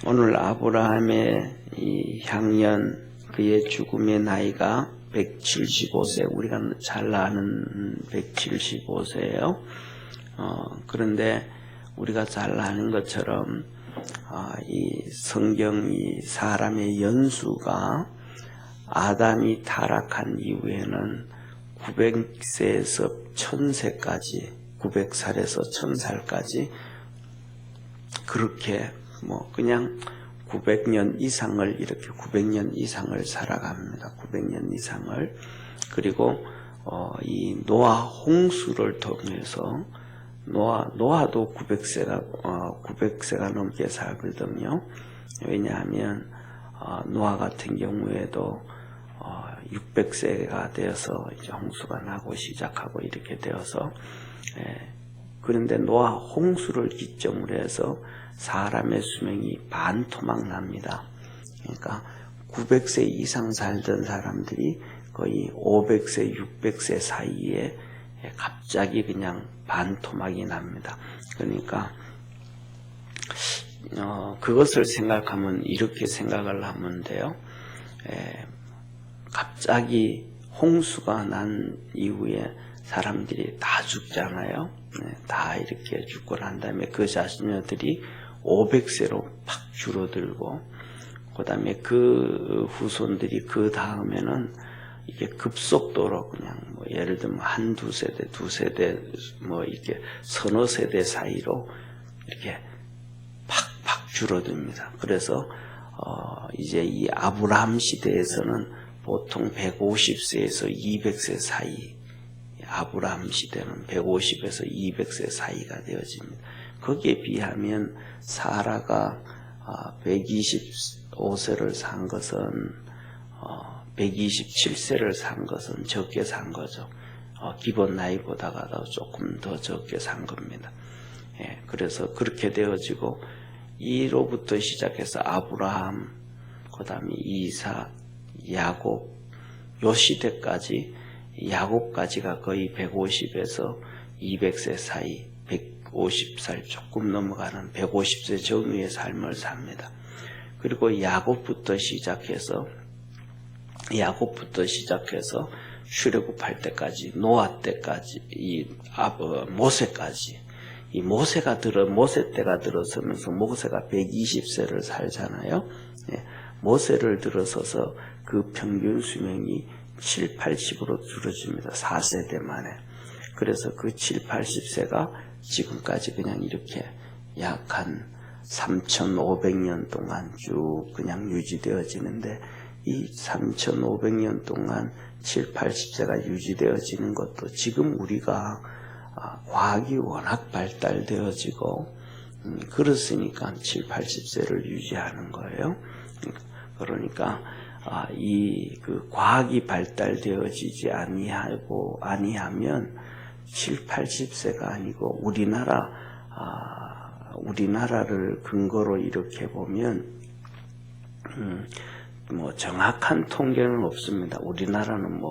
오늘 아브라함의 이 향년, 그의 죽음의 나이가 175세, 우리가 잘 아는 175세예요. 그런데 우리가 잘 아는 것처럼 이 성경, 이 사람의 연수가 아담이 타락한 이후에는 900세에서 1000세까지, 900살에서 1000살까지 그렇게 그냥 900년 이상을, 이렇게 900년 이상을 살아갑니다. 900년 이상을. 그리고 이 노아 홍수를 통해서 노아도 900세가 넘게 살거든요. 왜냐하면 노아 같은 경우에도 600세가 되어서 이제 홍수가 나고 시작하고 이렇게 되어서, 그런데 노아 홍수를 기점으로 해서 사람의 수명이 반토막 납니다. 그러니까 900세 이상 살던 사람들이 거의 500세, 600세 사이에 갑자기 그냥 반토막이 납니다. 그러니까 그것을 생각하면 이렇게 생각을 하면 돼요. 갑자기 홍수가 난 이후에 사람들이 다 죽잖아요. 다 이렇게 죽고 난 다음에 그 자신들이 500세로 팍 줄어들고, 그 다음에 그 후손들이 그 다음에는 이게 급속도로 그냥 예를 들면 한두 세대, 두 세대, 이렇게 서너 세대 사이로 이렇게 팍팍 줄어듭니다. 그래서 이제 이 아브라함 시대에서는 보통 150세에서 200세 사이, 아브라함 시대는 150에서 200세 사이가 되어집니다. 거기에 비하면 사라가 125세를 산 것은 127세를 산 것은 적게 산 거죠. 기본 나이보다가 조금 더 적게 산 겁니다. 그래서 그렇게 되어지고, 이로부터 시작해서 아브라함, 그 다음에 이삭, 야곱, 요 시대까지, 야곱까지가 거의 150에서 200세 사이, 150살 조금 넘어가는 150세 정도의 삶을 삽니다. 그리고 야곱부터 시작해서 출애굽할 때까지, 노아 때까지, 모세까지, 이 모세 때가 들어서면서 모세가 120세를 살잖아요. 모세를 들어서서 그 평균 수명이 7, 80으로 줄어집니다. 4세대 만에. 그래서 그 7, 80세가 지금까지 그냥 이렇게 약 한 3,500년 동안 쭉 그냥 유지되어지는데, 이 3,500년 동안 7, 80세가 유지되어지는 것도 지금 우리가 과학이 워낙 발달되어지고 그렇으니까 7, 80세를 유지하는 거예요. 그러니까 그 과학이 발달되어지지 아니하면 7, 80세가 아니고 우리나라를 근거로 이렇게 보면 정확한 통계는 없습니다. 우리나라는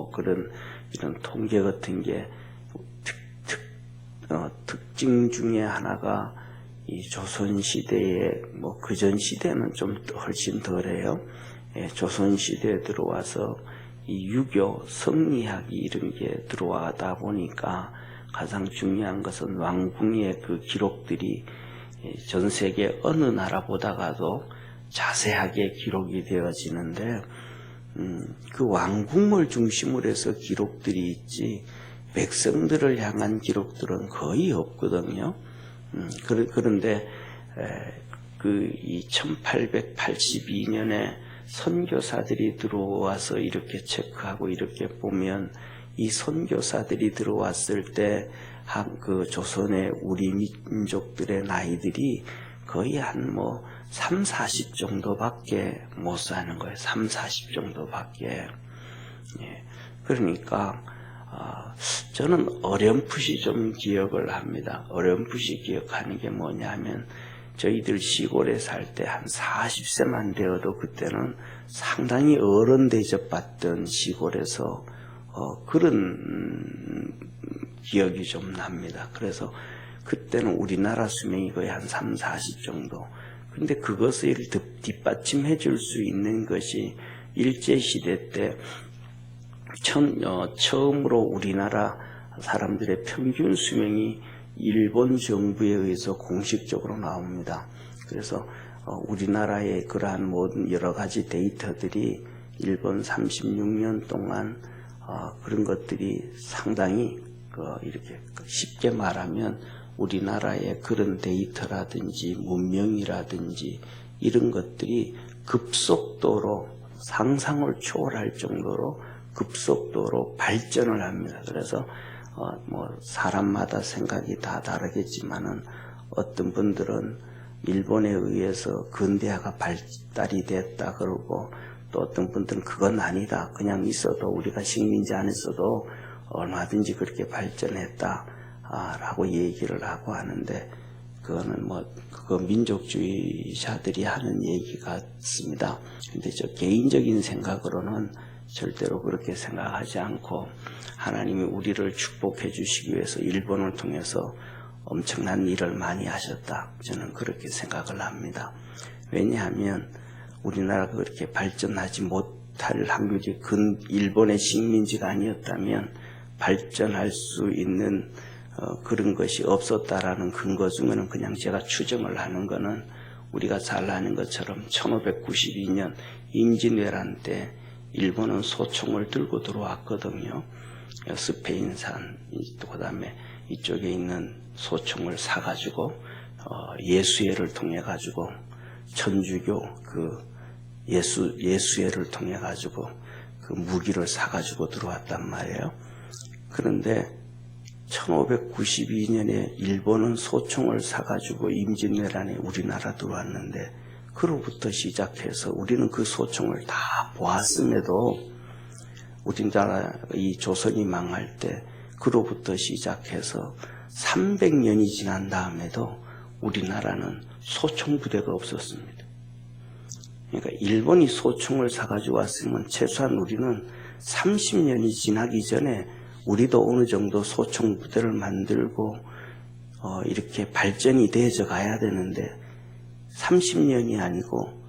이런 통계 같은 게 특징 중에 하나가 이 조선시대에, 그전 시대는 좀 훨씬 덜해요. 조선시대에 들어와서 이 유교, 성리학이 이런 게 들어와다 보니까 가장 중요한 것은 왕궁의 그 기록들이 전 세계 어느 나라보다가도 자세하게 기록이 되어지는데, 그 왕궁을 중심으로 해서 기록들이 있지 백성들을 향한 기록들은 거의 없거든요. 그런데 이 1882년에 선교사들이 들어와서 이렇게 체크하고 이렇게 보면, 이 선교사들이 들어왔을 때 그 조선의 우리 민족들의 나이들이 거의 한 3, 40 정도밖에 못 사는 거예요. 3, 40 정도밖에. 그러니까 저는 어렴풋이 좀 기억을 합니다. 어렴풋이 기억하는 게 뭐냐면, 저희들 시골에 살 때 한 40세만 되어도 그때는 상당히 어른 대접받던 시골에서 그런 기억이 좀 납니다. 그래서 그때는 우리나라 수명이 거의 한 3, 40 정도. 근데 그것을 뒷받침해 줄 수 있는 것이 일제시대 때 처음으로 우리나라 사람들의 평균 수명이 일본 정부에 의해서 공식적으로 나옵니다. 그래서 우리나라의 그러한 모든 여러 가지 데이터들이 일본 36년 동안 그런 것들이 상당히 이렇게 쉽게 말하면 우리나라의 그런 데이터라든지 문명이라든지 이런 것들이 급속도로 상상을 초월할 정도로 급속도로 발전을 합니다. 그래서 뭐 사람마다 생각이 다 다르겠지만은 어떤 분들은 일본에 의해서 근대화가 발달이 됐다 그러고, 또 어떤 분들은 그건 아니다, 그냥 있어도 우리가 식민지 안에서도 얼마든지 그렇게 발전했다 라고 얘기를 하고 하는데, 그거는 그거 민족주의자들이 하는 얘기 같습니다. 근데 저 개인적인 생각으로는 절대로 그렇게 생각하지 않고, 하나님이 우리를 축복해 주시기 위해서 일본을 통해서 엄청난 일을 많이 하셨다, 저는 그렇게 생각을 합니다. 왜냐하면 우리나라가 그렇게 발전하지 못할 확률이 일본의 식민지가 아니었다면 발전할 수 있는 그런 것이 없었다라는 근거 중에는, 그냥 제가 추정을 하는 거는 우리가 잘 아는 것처럼 1592년 임진왜란 때 일본은 소총을 들고 들어왔거든요. 스페인산, 또 그 다음에 이쪽에 있는 소총을 사가지고 예수회를 통해 가지고 천주교 예수회를 통해 가지고 그 무기를 사가지고 들어왔단 말이에요. 그런데 1592년에 일본은 소총을 사가지고 임진왜란에 우리나라 들어왔는데, 그로부터 시작해서 우리는 그 소총을 다 보았음에도 우리나라 이 조선이 망할 때 그로부터 시작해서 300년이 지난 다음에도 우리나라는 소총 부대가 없었습니다. 그러니까 일본이 소총을 사가지고 왔으면 최소한 우리는 30년이 지나기 전에 우리도 어느 정도 소총 부대를 만들고 이렇게 발전이 되어져 가야 되는데, 30년이 아니고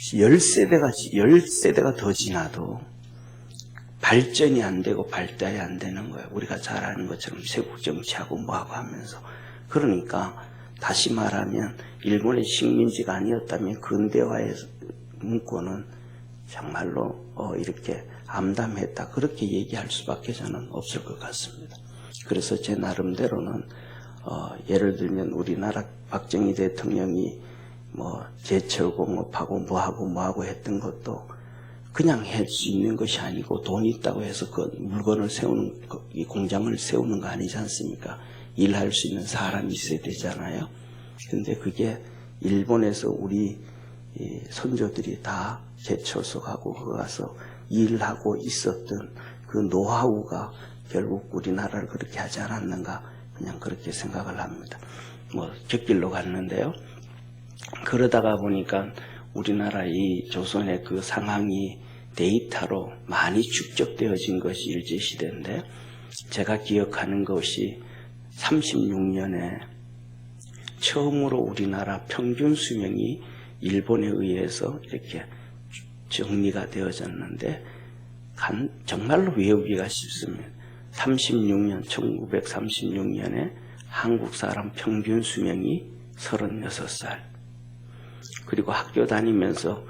10세대가 더 지나도 발전이 안 되고 발달이 안 되는 거예요. 우리가 잘 아는 것처럼 세국 정치하고 뭐하고 하면서. 그러니까 다시 말하면 일본의 식민지가 아니었다면 근대화의 문구는 정말로 이렇게 암담했다, 그렇게 얘기할 수밖에 저는 없을 것 같습니다. 그래서 제 나름대로는 예를 들면 우리나라 박정희 대통령이 제철 공업하고 뭐하고 했던 것도 그냥 할 수 있는 것이 아니고, 돈이 있다고 해서 그 물건을 세우는, 이 공장을 세우는 거 아니지 않습니까? 일할 수 있는 사람이 있어야 되잖아요. 근데 그게 일본에서 우리 선조들이 다 제철소 가고 거기 가서 일하고 있었던 그 노하우가 결국 우리나라를 그렇게 하지 않았는가, 그냥 그렇게 생각을 합니다. 곁길로 갔는데요. 그러다가 보니까 우리나라 이 조선의 그 상황이 데이터로 많이 축적되어진 것이 일제시대인데, 제가 기억하는 것이 36년에 처음으로 우리나라 평균 수명이 일본에 의해서 이렇게 정리가 되어졌는데, 정말로 외우기가 쉽습니다. 1936년에 한국 사람 평균 수명이 36살. 그리고 학교 다니면서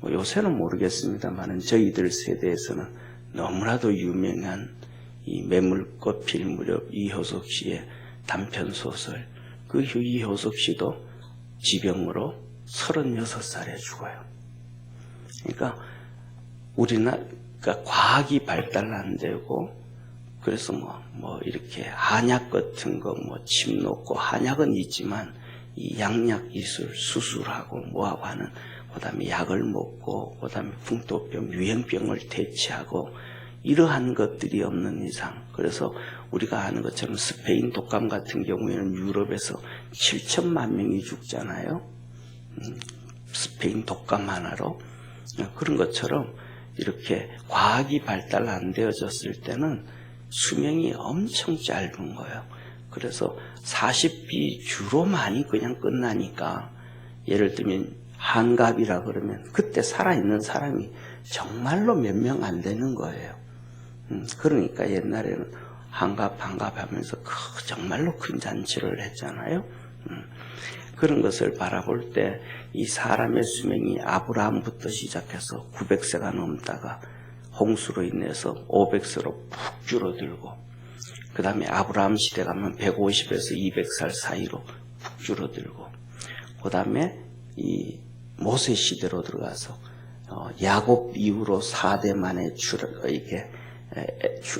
요새는 모르겠습니다만 저희들 세대에서는 너무나도 유명한 이 매물꽃 필 무렵 이효석 씨의 단편소설, 그 이효석 씨도 지병으로 36살에 죽어요. 그러니까 그러니까 과학이 발달 안 되고, 그래서 이렇게 한약 같은 거, 침 놓고 한약은 있지만 이 양약 기술, 수술하고 뭐하고 하는, 그 다음에 약을 먹고, 그 다음에 풍토병, 유행병을 대체하고, 이러한 것들이 없는 이상, 그래서 우리가 아는 것처럼 스페인 독감 같은 경우에는 유럽에서 7천만 명이 죽잖아요. 스페인 독감 하나로. 그런 것처럼 이렇게 과학이 발달 안 되어졌을 때는 수명이 엄청 짧은 거예요. 그래서 40비 주로 많이 그냥 끝나니까 예를 들면 한갑이라 그러면 그때 살아있는 사람이 정말로 몇 명 안 되는 거예요. 그러니까 옛날에는 한갑 하면서 정말로 큰 잔치를 했잖아요. 그런 것을 바라볼 때 이 사람의 수명이 아브라함부터 시작해서 900세가 넘다가 홍수로 인해서 500세로 푹 줄어들고, 그 다음에 아브라함 시대 가면 150에서 200살 사이로 푹 줄어들고, 그 다음에 이 모세 시대로 들어가서 야곱 이후로 4대 만에 이렇게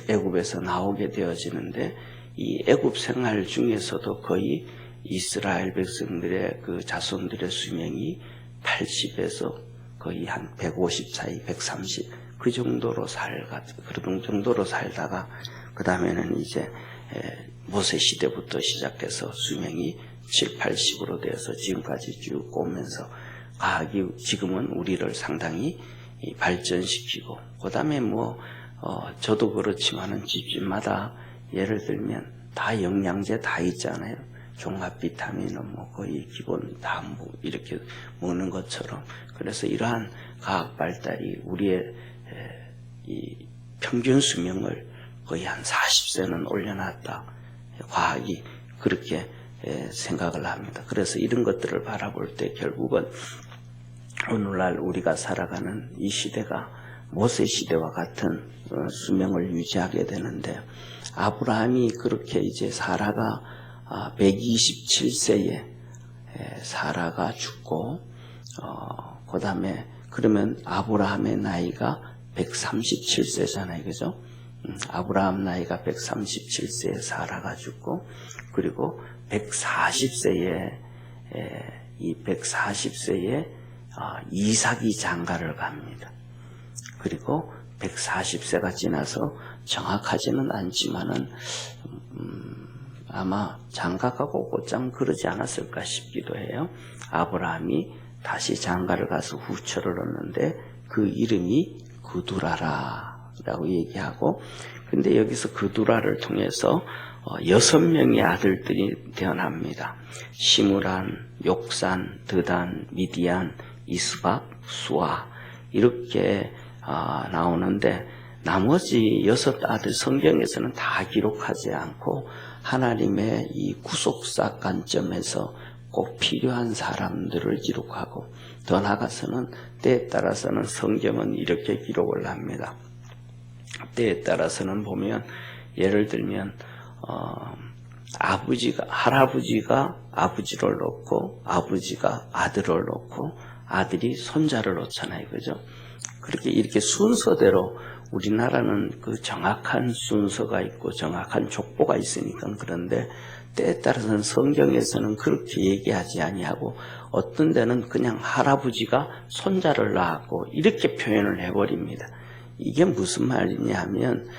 애굽에서 나오게 되어지는데, 이 애굽 생활 중에서도 거의 이스라엘 백성들의 그 자손들의 수명이 80에서 거의 한 150 사이, 130 그 정도로 그런 정도로 살다가 그 다음에는 이제 모세 시대부터 시작해서 수명이 7, 80으로 되어서 지금까지 쭉 오면서 과학이 지금은 우리를 상당히 발전시키고, 그 다음에 저도 그렇지만은 집집마다 예를 들면 다 영양제 다 있잖아요. 종합 비타민은 거의 기본 다 이렇게 먹는 것처럼. 그래서 이러한 과학 발달이 우리의 이 평균 수명을 거의 한 40세는 올려놨다. 과학이 그렇게 생각을 합니다. 그래서 이런 것들을 바라볼 때 결국은 오늘날 우리가 살아가는 이 시대가 모세 시대와 같은 수명을 유지하게 되는데, 아브라함이 그렇게 이제 사라가 127세에 사라가 죽고, 그 다음에 그러면 아브라함의 나이가 137세잖아요. 그죠? 아브라함 나이가 137세에 사라가 죽고, 그리고 140세에 이삭이 장가를 갑니다. 그리고 140세가 지나서 정확하지는 않지만은 아마 장가가고 곧장 그러지 않았을까 싶기도 해요. 아브라함이 다시 장가를 가서 후처를 얻는데 그 이름이 그두라라라고 얘기하고, 근데 여기서 그두라를 통해서 6명의 아들들이 태어납니다. 시므란, 욕산, 드단, 미디안, 이스박, 수아 이렇게 나오는데, 나머지 6 아들 성경에서는 다 기록하지 않고 하나님의 이 구속사 관점에서 꼭 필요한 사람들을 기록하고, 더 나아가서는 때에 따라서는 성경은 이렇게 기록을 합니다. 때에 따라서는 보면 예를 들면 할아버지가 아버지를 놓고 아버지가 아들을 놓고 아들이 손자를 놓잖아요. 그죠? 그렇게 이렇게 순서대로, 우리나라는 그 정확한 순서가 있고 정확한 족보가 있으니까 그런데, 때에 따라서는 성경에서는 그렇게 얘기하지 아니하고 어떤 데는 그냥 할아버지가 손자를 낳았고 이렇게 표현을 해버립니다. 이게 무슨 말이냐 하면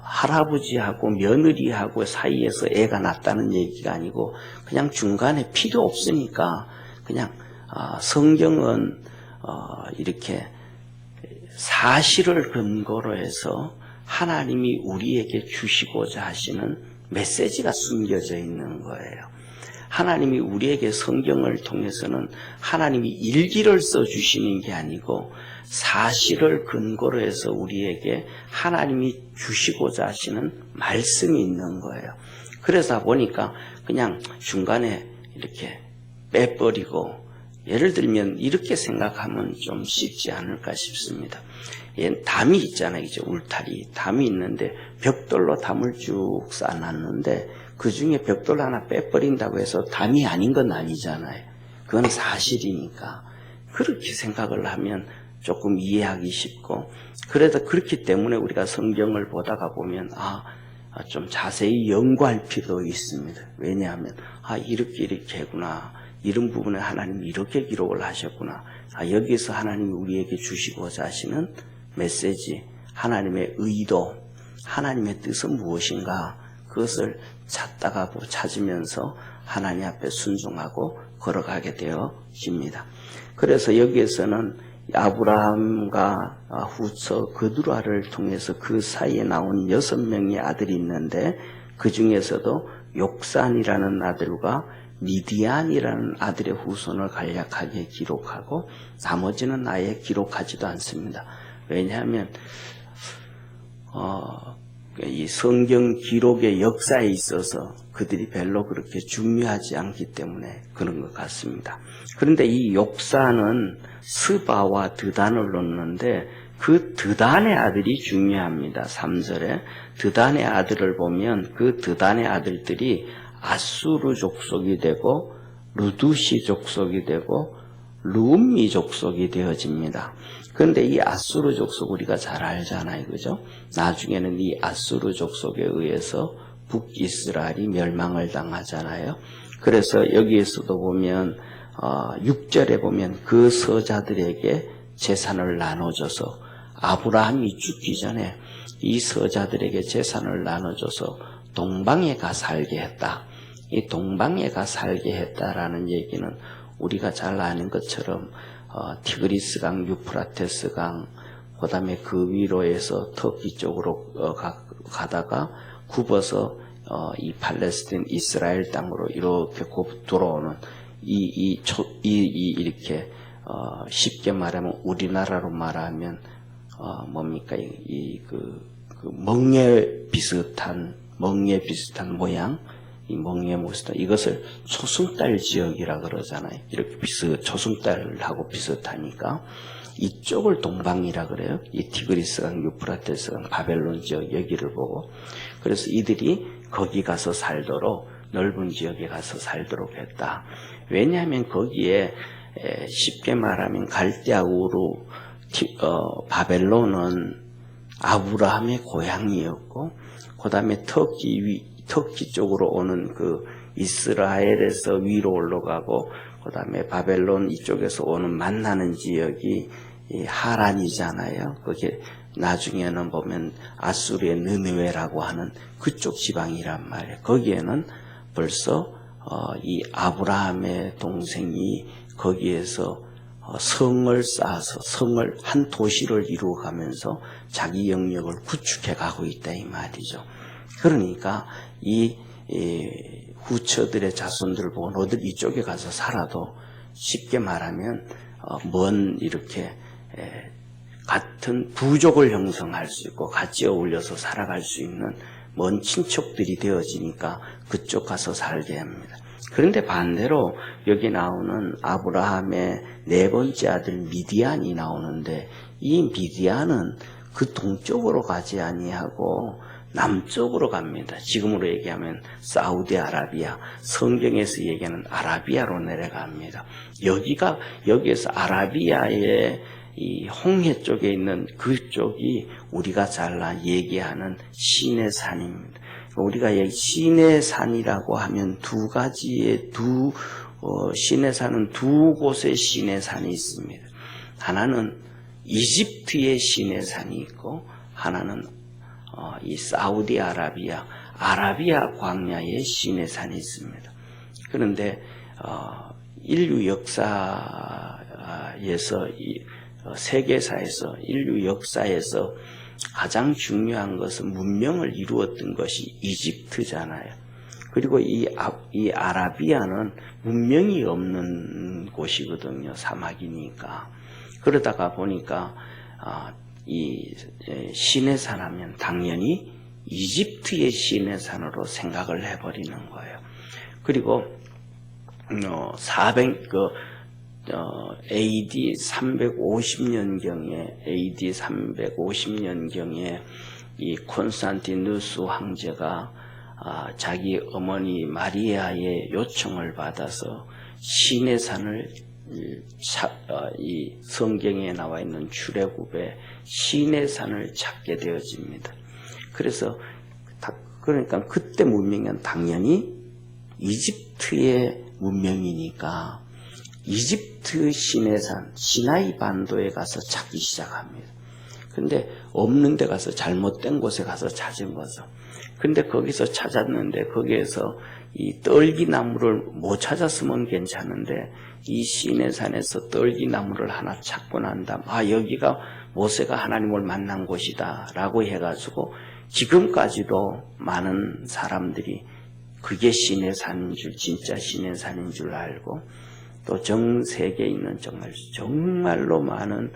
할아버지하고 며느리하고 사이에서 애가 낳았다는 얘기가 아니고, 그냥 중간에 필요 없으니까 그냥 성경은 이렇게 사실을 근거로 해서 하나님이 우리에게 주시고자 하시는 메시지가 숨겨져 있는 거예요. 하나님이 우리에게 성경을 통해서는 하나님이 일기를 써주시는 게 아니고 사실을 근거로 해서 우리에게 하나님이 주시고자 하시는 말씀이 있는 거예요. 그래서 보니까 그냥 중간에 이렇게 빼버리고, 예를 들면 이렇게 생각하면 좀 쉽지 않을까 싶습니다. 담이 있잖아요. 이제 울타리 담이 있는데 벽돌로 담을 쭉 쌓아놨는데 그 중에 벽돌 하나 빼버린다고 해서 담이 아닌 건 아니잖아요. 그건 사실이니까. 그렇게 생각을 하면 조금 이해하기 쉽고, 그래도 그렇기 때문에 우리가 성경을 보다가 보면 좀 자세히 연구할 필요도 있습니다. 왜냐하면 이렇게 했구나, 이런 부분에 하나님이 이렇게 기록을 하셨구나, 여기서 하나님이 우리에게 주시고자 하시는 메시지, 하나님의 의도, 하나님의 뜻은 무엇인가, 그것을 찾으면서 하나님 앞에 순종하고 걸어가게 되어집니다. 그래서 여기에서는 아브라함과 후처 그두라를 통해서 그 사이에 나온 6명의 아들이 있는데, 그 중에서도 욕산이라는 아들과 미디안이라는 아들의 후손을 간략하게 기록하고 나머지는 아예 기록하지도 않습니다. 왜냐하면 이 성경 기록의 역사에 있어서 그들이 별로 그렇게 중요하지 않기 때문에 그런 것 같습니다. 그런데 이 욕사는 스바와 드단을 놓는데 그 드단의 아들이 중요합니다. 3절에 드단의 아들을 보면 그 드단의 아들들이 아수르 족속이 되고 루두시 족속이 되고 룸미 족속이 되어집니다. 그런데 이 아수르 족속 우리가 잘 알잖아요. 그죠? 나중에는 이 아수르 족속에 의해서 북이스라엘이 멸망을 당하잖아요. 그래서 여기에서도 보면 6절에 보면 그 서자들에게 재산을 나눠줘서 아브라함이 죽기 전에 이 서자들에게 재산을 나눠줘서 동방에 가 살게 했다. 이 동방에 가 살게 했다라는 얘기는 우리가 잘 아는 것처럼 티그리스강, 유프라테스강, 그 다음에 그 위로에서 터키 쪽으로 가다가 굽어서 이 팔레스틴 이스라엘 땅으로 이렇게 들어오는 이렇게 쉽게 말하면 우리나라로 말하면 뭡니까 그 멍에 비슷한 모양, 이 멍에 비슷한 이것을 초승달 지역이라 그러잖아요. 이렇게 초승달하고 비슷하니까 이쪽을 동방이라 그래요. 이 티그리스강, 유프라테스강, 바벨론 지역 여기를 보고 그래서 이들이 거기 가서 살도록 넓은 지역에 가서 살도록 했다. 왜냐하면 거기에 쉽게 말하면 갈대아 우루 바벨론은 아브라함의 고향이었고 그 다음에 터키 쪽으로 오는 그 이스라엘에서 위로 올라가고 그 다음에 바벨론 이쪽에서 오는 만나는 지역이 이 하란이잖아요. 그게 나중에는 보면 아수르의 느느웨라고 하는 그쪽 지방이란 말이에요. 거기에는 벌써 이 아브라함의 동생이 거기에서 성을 쌓아서 한 도시를 이루어가면서 자기 영역을 구축해 가고 있다 이 말이죠. 그러니까 이 후처들의 자손들을 보고 너들 이쪽에 가서 살아도 쉽게 말하면 이렇게 같은 부족을 형성할 수 있고 같이 어울려서 살아갈 수 있는 먼 친척들이 되어지니까 그쪽 가서 살게 합니다. 그런데 반대로 여기 나오는 아브라함의 네 번째 아들 미디안이 나오는데 이 미디안은 그 동쪽으로 가지 아니하고 남쪽으로 갑니다. 지금으로 얘기하면 사우디아라비아, 성경에서 얘기하는 아라비아로 내려갑니다. 여기에서 아라비아의 이 홍해 쪽에 있는 그쪽이 우리가 잘 얘기하는 시내산입니다. 우리가 시내산이라고 하면 두 가지의 시내산은 두 곳의 시내산이 있습니다. 하나는 이집트의 시내산이 있고 하나는 이 사우디아라비아, 아라비아 광야의 시내산이 있습니다. 그런데 인류 역사에서 세계사에서 인류 역사에서 가장 중요한 것은 문명을 이루었던 것이 이집트잖아요. 그리고 이 아라비아는 문명이 없는 곳이거든요. 사막이니까. 그러다가 보니까 이 시내산 하면 당연히 이집트의 시내산으로 생각을 해버리는 거예요. 그리고 AD 350년경에 이 콘스탄티누스 황제가 자기 어머니 마리아의 요청을 받아서 시내산을 이 성경에 나와 있는 출애굽에 시내산을 찾게 되어집니다. 그러니까 그때 문명은 당연히 이집트의 문명이니까 이집트 시내산 시나이 반도에 가서 찾기 시작합니다. 근데 없는 데 가서 잘못된 곳에 가서 찾은 거죠. 근데 거기서 찾았는데 거기에서 이 떨기나무를 못 찾았으면 괜찮은데 이 시내산에서 떨기나무를 하나 찾고 난 다음 여기가 모세가 하나님을 만난 곳이다 라고 해가지고 지금까지도 많은 사람들이 그게 신의 산인 줄, 진짜 신의 산인 줄 알고, 또 전 세계에 있는 정말로 많은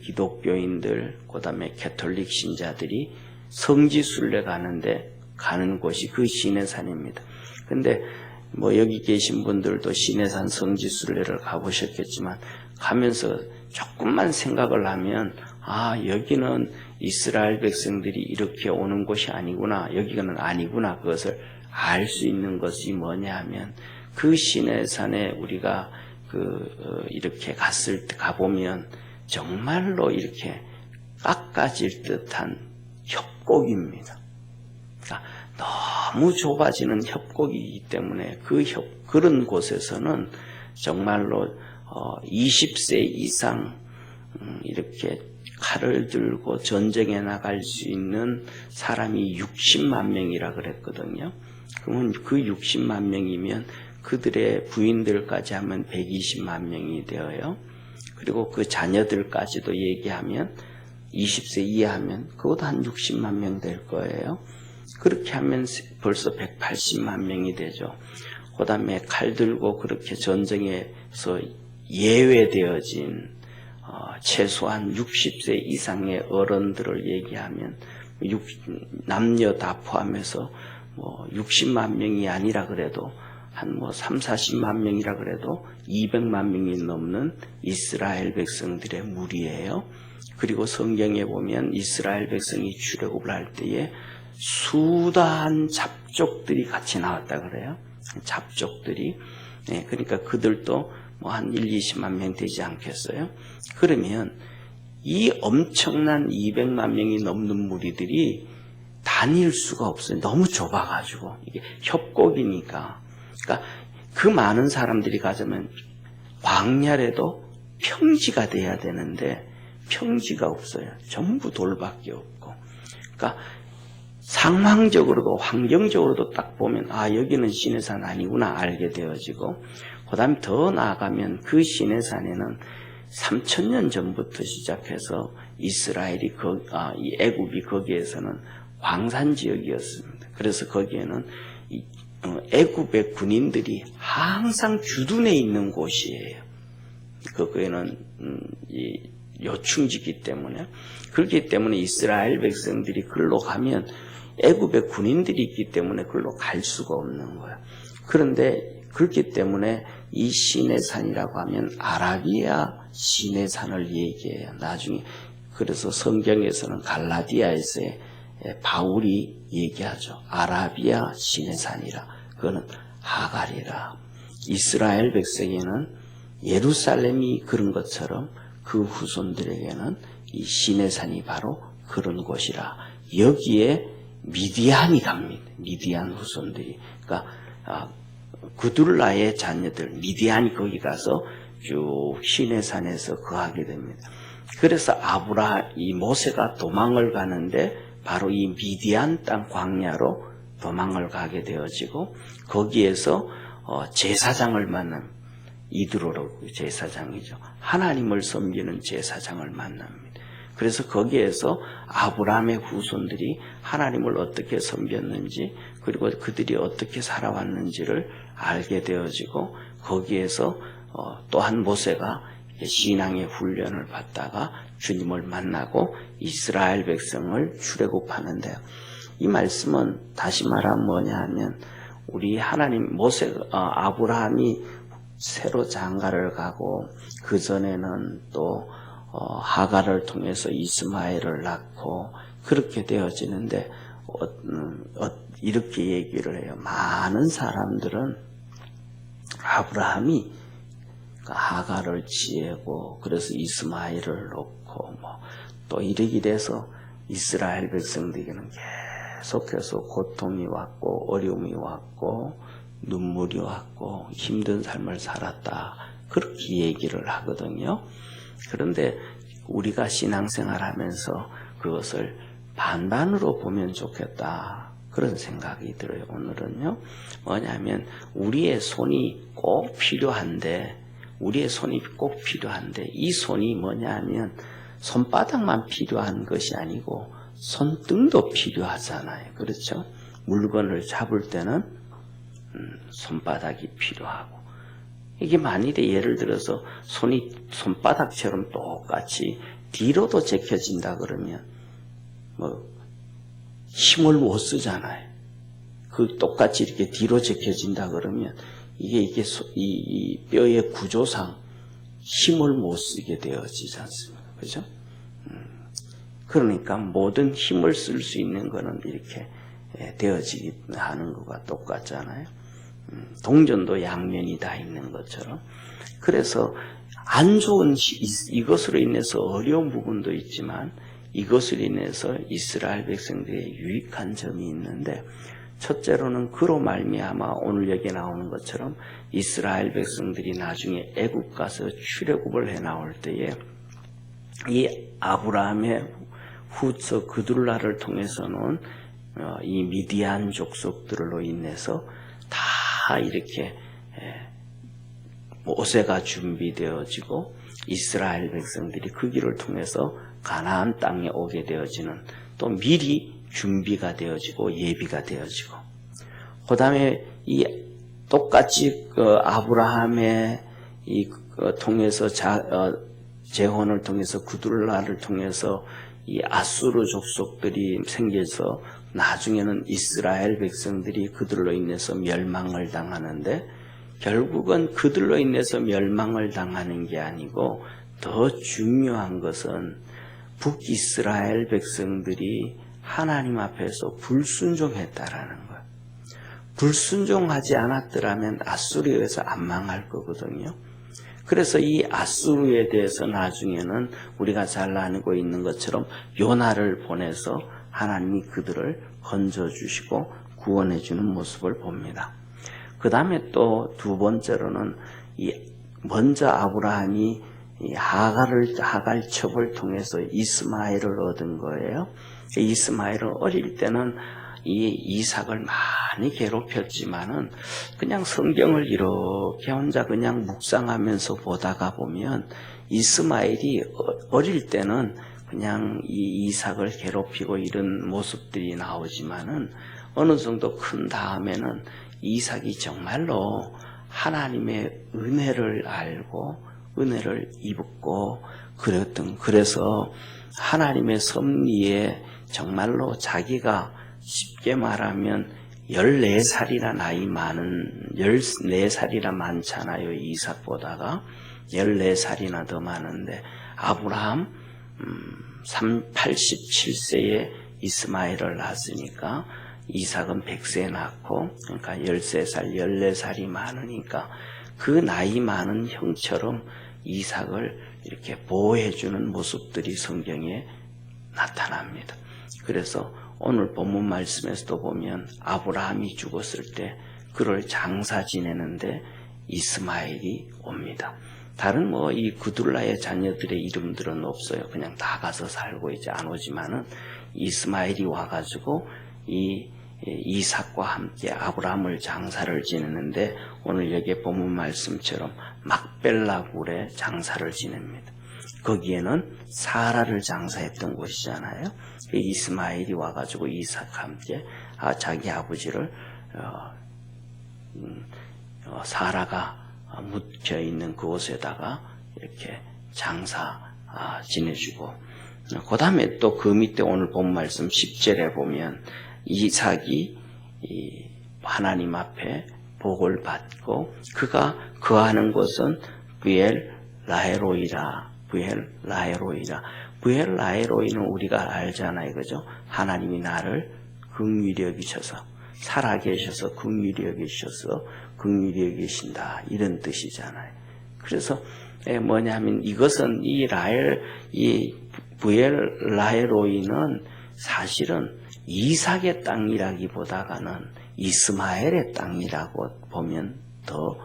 기독교인들, 그다음에 캐톨릭 신자들이 성지순례 가는 곳이 그 신의 산입니다. 근데 여기 계신 분들도 신의 산 성지순례를 가보셨겠지만, 가면서 조금만 생각을 하면, 여기는 이스라엘 백성들이 이렇게 오는 곳이 아니구나, 여기는 아니구나, 그것을 알 수 있는 것이 뭐냐 하면, 그 신의 산에 우리가 이렇게 가보면 정말로 이렇게 깎아질 듯한 협곡입니다. 그러니까 너무 좁아지는 협곡이기 때문에 그런 곳에서는 정말로 20세 이상 이렇게 칼을 들고 전쟁에 나갈 수 있는 사람이 60만 명이라 그랬거든요. 그러면 그 60만 명이면 그들의 부인들까지 하면 120만 명이 되어요. 그리고 그 자녀들까지도 얘기하면 20세 이하면 그것도 한 60만 명 될 거예요. 그렇게 하면 벌써 180만 명이 되죠. 그 다음에 칼 들고 그렇게 전쟁에서 예외되어진 최소한 60세 이상의 어른들을 얘기하면 남녀 다 포함해서 60만 명이 아니라 그래도 한 3, 40만 명이라 그래도 200만 명이 넘는 이스라엘 백성들의 무리예요. 그리고 성경에 보면 이스라엘 백성이 출애굽을 할 때에 수다한 잡족들이 같이 나왔다 그래요. 잡족들이. 네, 그러니까 그들도 한 1, 20만 명 되지 않겠어요? 그러면 이 엄청난 200만 명이 넘는 무리들이 다닐 수가 없어요. 너무 좁아가지고. 이게 협곡이니까. 그러니까 그 많은 사람들이 가자면 광야라도 평지가 돼야 되는데 평지가 없어요. 전부 돌밖에 없고. 그러니까 상황적으로도 환경적으로도 딱 보면 여기는 신의 산 아니구나 알게 되어지고, 그 다음에 더 나아가면 그 신의 산에는 3000년 전부터 시작해서 이스라엘이 이 애굽이 거기에서는 광산 지역이었습니다. 그래서 거기에는 애굽의 군인들이 항상 주둔해 있는 곳이에요. 거기에는 요충지기 때문에. 그렇기 때문에 이스라엘 백성들이 글로 가면 애굽의 군인들이 있기 때문에 글로 갈 수가 없는 거예요. 그런데 그렇기 때문에 이 신의 산이라고 하면 아라비아 신의 산을 얘기해요. 나중에 그래서 성경에서는 갈라디아에서의 바울이 얘기하죠. 아라비아 신의 산이라. 그거는 하갈이라. 이스라엘 백성에는 예루살렘이 그런 것처럼 그 후손들에게는 이 신의 산이 바로 그런 곳이라. 여기에 미디안이 갑니다. 미디안 후손들이. 그러니까 구둘라의 자녀들 미디안이 거기 가서 쭉 신의 산에서 거하게 됩니다. 그래서 이 모세가 도망을 가는데 바로 이 미디안 땅 광야로 도망을 가게 되어지고, 거기에서 제사장을 만납니다. 이드로로 제사장이죠. 하나님을 섬기는 제사장을 만납니다. 그래서 거기에서 아브라함의 후손들이 하나님을 어떻게 섬겼는지, 그리고 그들이 어떻게 살아왔는지를 알게 되어지고, 거기에서 또한 모세가 신앙의 훈련을 받다가 주님을 만나고 이스라엘 백성을 출애굽하는데요. 이 말씀은 다시 말하면 뭐냐 하면, 우리 하나님 아브라함이 새로 장가를 가고 그 전에는 또 하갈을 통해서 이스마엘을 낳고 그렇게 되어지는데 이렇게 얘기를 해요. 많은 사람들은 아브라함이 하갈을 지혜고 그래서 이스마엘을 놓고 또 이러기 돼서 이스라엘 백성들에게는 계속해서 고통이 왔고 어려움이 왔고 눈물이 왔고 힘든 삶을 살았다. 그렇게 얘기를 하거든요. 그런데 우리가 신앙생활 하면서 그것을 반반으로 보면 좋겠다. 그런 생각이 들어요. 오늘은요. 뭐냐면 우리의 손이 꼭 필요한데 이 손이 뭐냐 하면 손바닥만 필요한 것이 아니고 손등도 필요하잖아요. 그렇죠? 물건을 잡을 때는 손바닥이 필요하고, 이게 만일에 예를 들어서 손이 손바닥처럼 똑같이 뒤로도 제껴진다 그러면 힘을 못 쓰잖아요. 그 똑같이 이렇게 뒤로 제껴진다 그러면 이게 이 뼈의 구조상 힘을 못 쓰게 되어지지 않습니까? 그죠? 그러니까 모든 힘을 쓸 수 있는 거는 이렇게 되어지기 하는 것과 똑같잖아요. 동전도 양면이 다 있는 것처럼. 그래서 안 좋은 이것으로 인해서 어려운 부분도 있지만 이것으로 인해서 이스라엘 백성들의 유익한 점이 있는데, 첫째로는 그로 말미암아 오늘 여기 나오는 것처럼 이스라엘 백성들이 나중에 애굽 가서 출애굽을 해 나올 때에 이 아브라함의 후처 그둘라를 통해서는 이 미디안 족속들로 인해서 다 이렇게 모세가 준비되어지고 이스라엘 백성들이 그 길을 통해서 가나안 땅에 오게 되어지는, 또 미리 준비가 되어지고 예비가 되어지고, 그 다음에 이 똑같이 아브라함의 통해서 재혼을 통해서 그둘라를 통해서 이 아수르 족속들이 생겨서 나중에는 이스라엘 백성들이 그들로 인해서 멸망을 당하는데, 결국은 그들로 인해서 멸망을 당하는 게 아니고 더 중요한 것은 북이스라엘 백성들이 하나님 앞에서 불순종했다라는 거예요. 불순종하지 않았더라면 아수르에서 안 망할 거거든요. 그래서 이 아수르에 대해서 나중에는 우리가 잘 알고 있는 것처럼 요나를 보내서 하나님이 그들을 건져주시고 구원해주는 모습을 봅니다. 그 다음에 또 두 번째로는 먼저 아브라함이 하갈 첩을 통해서 이스마엘을 얻은 거예요. 이스마엘은 어릴 때는 이 이삭을 많이 괴롭혔지만은 그냥 성경을 이렇게 혼자 그냥 묵상하면서 보다가 보면 이스마엘이 어릴 때는 그냥 이 이삭을 괴롭히고 이런 모습들이 나오지만은 어느 정도 큰 다음에는 이삭이 정말로 하나님의 은혜를 알고 은혜를 입었고 그래서 하나님의 섭리에 정말로 자기가 쉽게 말하면 14살이나 나이 많은 14살이나 많잖아요. 이삭보다가 14살이나 더 많은데 아브라함 87세에 이스마엘을 낳았으니까 이삭은 100세 낳고, 그러니까 13살, 14살이 많으니까 그 나이 많은 형처럼 이삭을 이렇게 보호해주는 모습들이 성경에 나타납니다. 그래서 오늘 본문 말씀에서도 보면 아브라함이 죽었을 때 그를 장사 지내는데 이스마엘이 옵니다. 다른 이 그둘라의 자녀들의 이름들은 없어요. 그냥 다 가서 살고 이제 안 오지만은 이스마엘이 와가지고 이 이삭과 함께 아브라함을 장사를 지내는데, 오늘 여기 본문 말씀처럼 막벨라 굴에 장사를 지냅니다. 거기에는 사라를 장사했던 곳이잖아요. 이스마엘이 와가지고 이삭과 함께 자기 아버지를 사라가 묻혀 있는 그곳에다가 이렇게 장사 지내주고, 그 다음에 또 그 밑에 오늘 본 말씀 10절에 보면 이삭이 하나님 앞에 복을 받고 그가 거하는 곳은 부엘 라헤로이라. 부엘 라헤로이는 우리가 알잖아요. 그죠? 하나님이 나를 긍휼히 여기셔서 살아계셔서 긍휼히 여기셔서 긍휼히 여기신다, 이런 뜻이잖아요. 그래서 뭐냐면 이것은 이 부엘 라헤로이는 사실은 이삭의 땅이라기보다는 이스마엘의 땅이라고 보면 더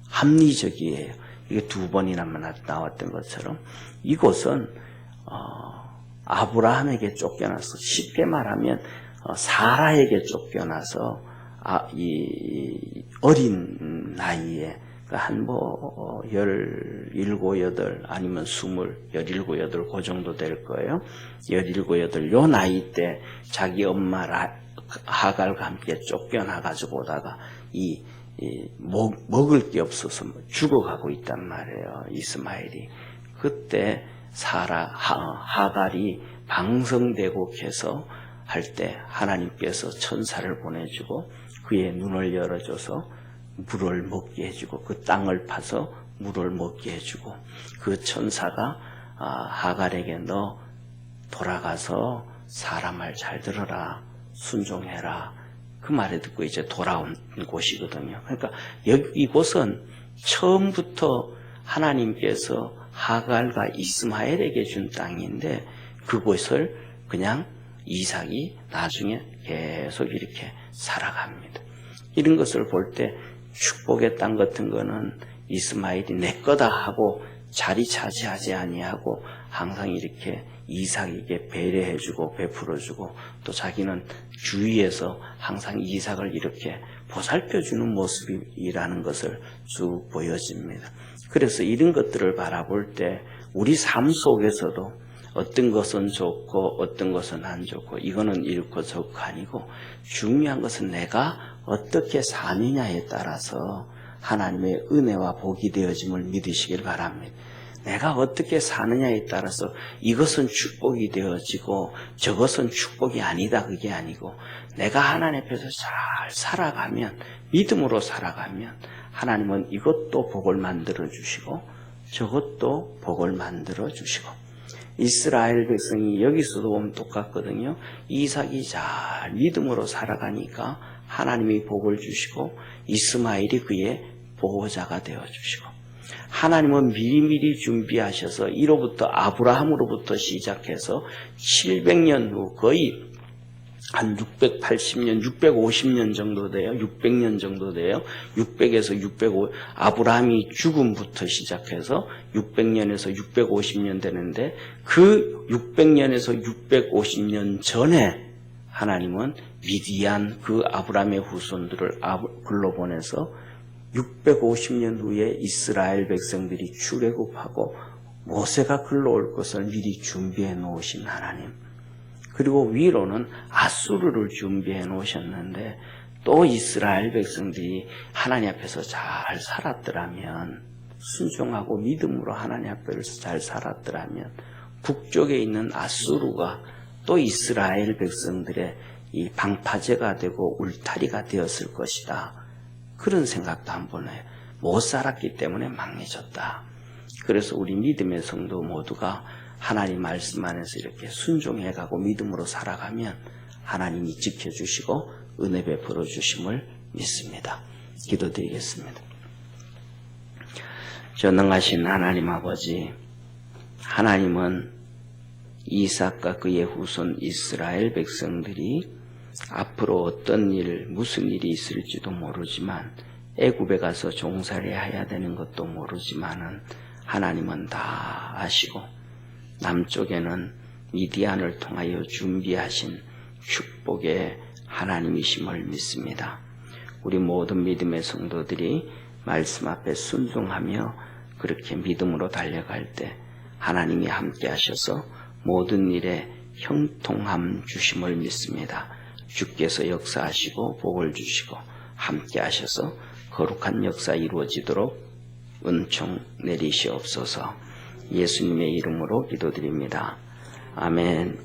합리적이에요. 이게 두 번이나 나왔던 것처럼 이곳은 아브라함에게 쫓겨나서, 쉽게 말하면 사라에게 쫓겨나서 이 어린 나이에 한 17, 18 아니면 20, 17, 18 그 정도 될 거예요. 17, 18 요 나이 때 자기 엄마 하갈과 함께 쫓겨나가지고 오다가 먹을 게 없어서 죽어가고 있단 말이에요. 이스마엘이. 그때 하갈이 방성되고 해서 할 때 하나님께서 천사를 보내주고 그의 눈을 열어줘서 물을 먹게 해주고 그 땅을 파서 물을 먹게 해주고 그 천사가 하갈에게 너 돌아가서 사람 말 잘 들어라 순종해라 그 말을 듣고 이제 돌아온 곳이거든요. 그러니까 이곳은 처음부터 하나님께서 하갈과 이스마엘에게 준 땅인데 그곳을 그냥 이삭이 나중에 계속 이렇게 살아갑니다. 이런 것을 볼 때 축복의 땅 같은 거는 이스마엘이 내 거다 하고 자리 차지하지 아니하고 항상 이렇게 이삭에게 배려해주고 베풀어주고 또 자기는 주위에서 항상 이삭을 이렇게 보살펴주는 모습이라는 것을 쭉 보여집니다. 그래서 이런 것들을 바라볼 때 우리 삶 속에서도 어떤 것은 좋고 어떤 것은 안 좋고 이거는 이렇고 저렇고 아니고 중요한 것은 내가 어떻게 사느냐에 따라서 하나님의 은혜와 복이 되어짐을 믿으시길 바랍니다. 내가 어떻게 사느냐에 따라서 이것은 축복이 되어지고 저것은 축복이 아니다 그게 아니고 내가 하나님 앞에서 잘 살아가면 믿음으로 살아가면 하나님은 이것도 복을 만들어 주시고 저것도 복을 만들어 주시고 이스라엘 백성이 여기서도 보면 똑같거든요. 이삭이 잘 믿음으로 살아가니까 하나님이 복을 주시고 이스마엘이 그의 보호자가 되어주시고 하나님은 미리미리 준비하셔서 이로부터 아브라함으로부터 시작해서 700년 후 거의 한 680년, 650년 정도 돼요. 600년 정도 돼요. 600에서 650, 아브라함이 죽음부터 시작해서 600년에서 650년 되는데 그 600년에서 650년 전에 하나님은 미디안 그 아브라함의 후손들을 불러보내서 650년 후에 이스라엘 백성들이 출애굽하고 모세가 글러올 것을 미리 준비해 놓으신 하나님. 그리고 위로는 아수르를 준비해 놓으셨는데 또 이스라엘 백성들이 하나님 앞에서 잘 살았더라면 순종하고 믿음으로 하나님 앞에서 잘 살았더라면 북쪽에 있는 아수르가 또 이스라엘 백성들의 이 방파제가 되고 울타리가 되었을 것이다. 그런 생각도 한번 해요. 못 살았기 때문에 망해졌다. 그래서 우리 믿음의 성도 모두가 하나님 말씀 안에서 이렇게 순종해가고 믿음으로 살아가면 하나님이 지켜주시고 은혜 베풀어 주심을 믿습니다. 기도드리겠습니다. 전능하신 하나님 아버지, 하나님은 이삭과 그의 후손 이스라엘 백성들이 앞으로 어떤 일, 무슨 일이 있을지도 모르지만 애굽에 가서 종살이해야 되는 것도 모르지만은 하나님은 다 아시고 남쪽에는 미디안을 통하여 준비하신 축복의 하나님이심을 믿습니다. 우리 모든 믿음의 성도들이 말씀 앞에 순종하며 그렇게 믿음으로 달려갈 때 하나님이 함께 하셔서 모든 일에 형통함 주심을 믿습니다. 주께서 역사하시고 복을 주시고 함께 하셔서 거룩한 역사 이루어지도록 은총 내리시옵소서. 예수님의 이름으로 기도드립니다. 아멘.